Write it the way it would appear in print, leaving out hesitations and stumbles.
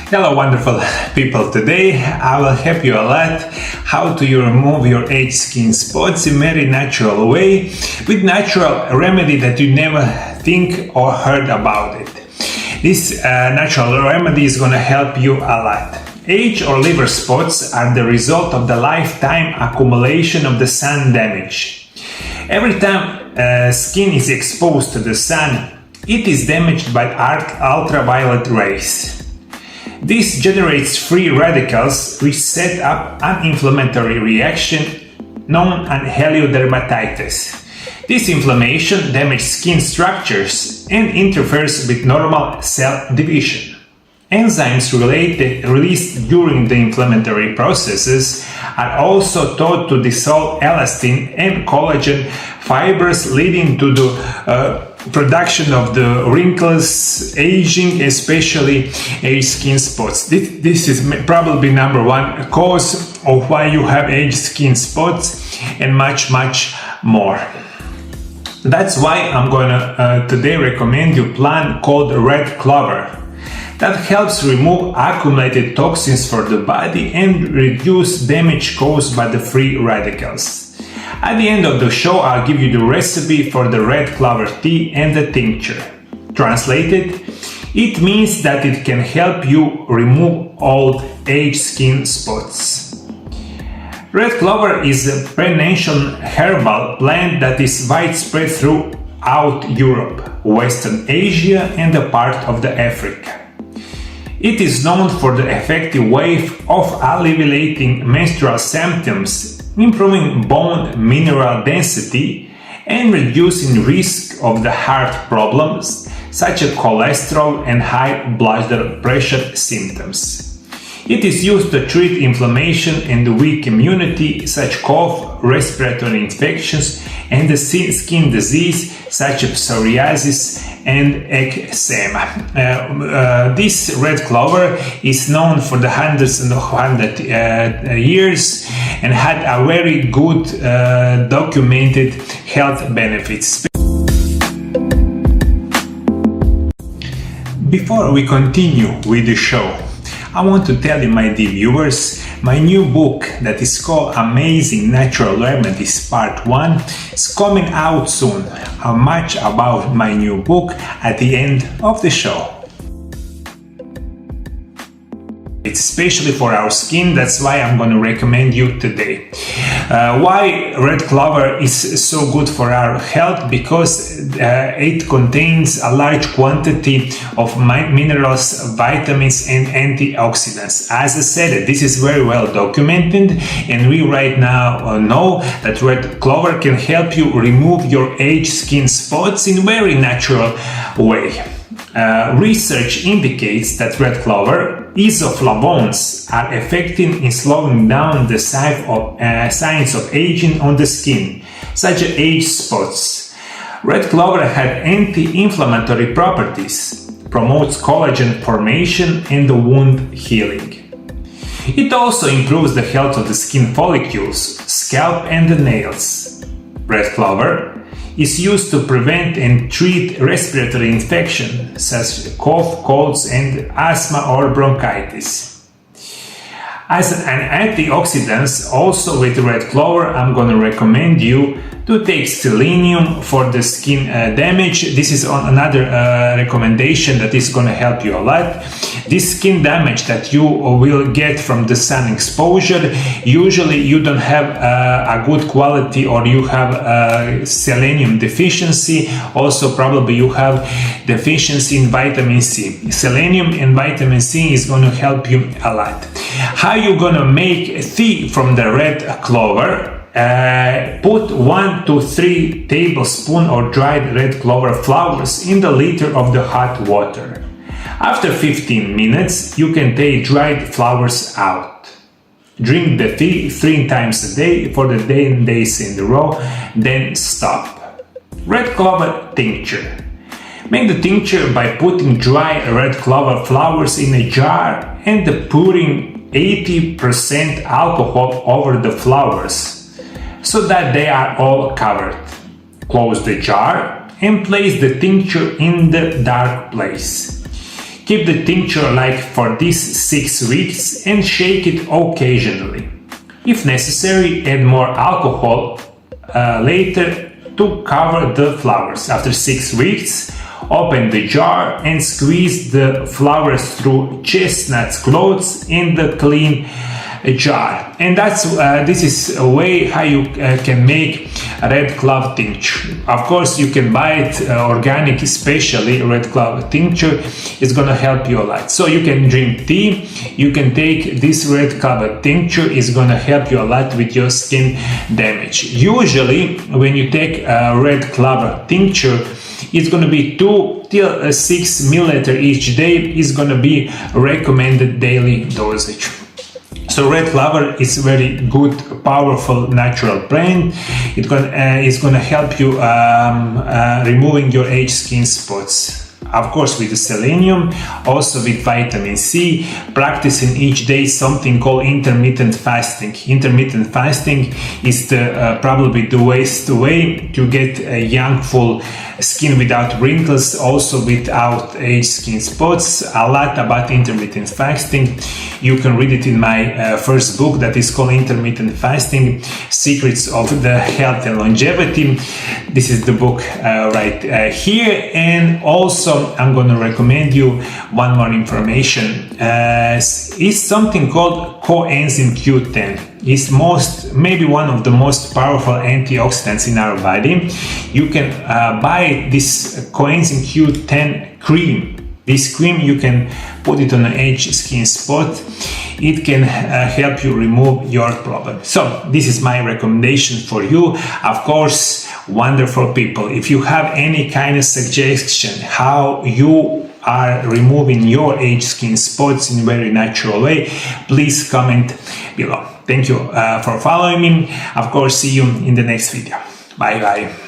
Hello wonderful people, today I will help you a lot how to remove your age skin spots in a very natural way with natural remedy that you never think or heard about it. This natural remedy is gonna help you a lot. Age or liver spots are the result of the lifetime accumulation of the sun damage. Every time skin is exposed to the sun, it is damaged by ultraviolet rays. This generates free radicals which set up an inflammatory reaction known as heliodermatitis. This inflammation damages skin structures and interferes with normal cell division. Enzymes released during the inflammatory processes are also thought to dissolve elastin and collagen fibers, leading to the production of the wrinkles, aging, especially age skin spots. This is probably number one cause of why you have age skin spots and much more. That's why I'm gonna today recommend you a plant called red clover that helps remove accumulated toxins for the body and reduce damage caused by the free radicals. At the end of the show, I'll give you the recipe for the red clover tea and the tincture. Translated, it means that it can help you remove old age skin spots. Red clover is a perennial herbal plant that is widespread throughout Europe, Western Asia and a part of Africa. It is known for the effective way of alleviating menstrual symptoms, improving bone mineral density, and reducing risk of the heart problems such as cholesterol and high blood pressure symptoms. It is used to treat inflammation and weak immunity such as cough, respiratory infections, and the skin disease such as psoriasis and eczema. This red clover is known for the hundreds and hundreds years and had a very good documented health benefits. Before we continue with the show, I want to tell you, my dear viewers, my new book that is called Amazing Natural Remedies Part 1 is coming out soon. Much about my new book at the end of the show. It's especially for our skin, that's why I'm going to recommend you today. Why red clover is so good for our health? Because it contains a large quantity of minerals, vitamins and antioxidants. As I said, this is very well documented, and we right now know that red clover can help you remove your age skin spots in a very natural way. Research indicates that red clover isoflavones are effective in slowing down the signs of aging on the skin, such as age spots. Red clover has anti-inflammatory properties, promotes collagen formation and wound healing. It also improves the health of the skin follicles, scalp and the nails. Red clover is used to prevent and treat respiratory infections such as cough, colds, and asthma or bronchitis. As an antioxidant, also with red clover, I'm going to recommend you to take selenium for the skin damage. This is another recommendation that is going to help you a lot. This skin damage that you will get from the sun exposure, usually you don't have a good quality, or you have selenium deficiency. Also probably you have deficiency in vitamin C. Selenium and vitamin C is going to help you a lot. How you going to make tea from the red clover? Put 1 to 3 tablespoons of dried red clover flowers in the liter of the hot water. After 15 minutes, you can take dried flowers out. Drink the tea 3 times a day for the days in a row, then stop. Red clover tincture. Make the tincture by putting dry red clover flowers in a jar and pouring 80% alcohol over the flowers, so that they are all covered. Close the jar and place the tincture in the dark place. Keep the tincture like for these 6 weeks and shake it occasionally. If necessary, add more alcohol later to cover the flowers. After 6 weeks, open the jar and squeeze the flowers through chestnut cloves in the clean jar. And this is a way how you can make red clove tincture. Of course, you can buy it organic, especially red clove tincture. It's gonna help you a lot. So you can drink tea, you can take this red clove tincture. Is gonna help you a lot with your skin damage. Usually when you take a red clove tincture, it's going to be 2 till 6 milliliter each day is going to be recommended daily dosage. So red clover is very good, powerful natural plant. It's going to help you removing your age skin spots. Of course, with the selenium, also with vitamin C, practicing each day something called intermittent fasting. Intermittent fasting is probably the best way to get a young, full skin without wrinkles, also without age skin spots. A lot about intermittent fasting. You can read it in my first book that is called Intermittent Fasting, Secrets of the Health and Longevity. This is the book right here. And also I'm going to recommend you one more information. It's something called coenzyme Q10. It's maybe one of the most powerful antioxidants in our body. You can buy this coenzyme Q10 cream. This cream, you can put it on an age skin spot. It can help you remove your problem. So this is my recommendation for you. Of course, wonderful people, if you have any kind of suggestion how you are removing your age skin spots in a very natural way, please comment below. Thank you for following me. Of course, see you in the next video. Bye bye.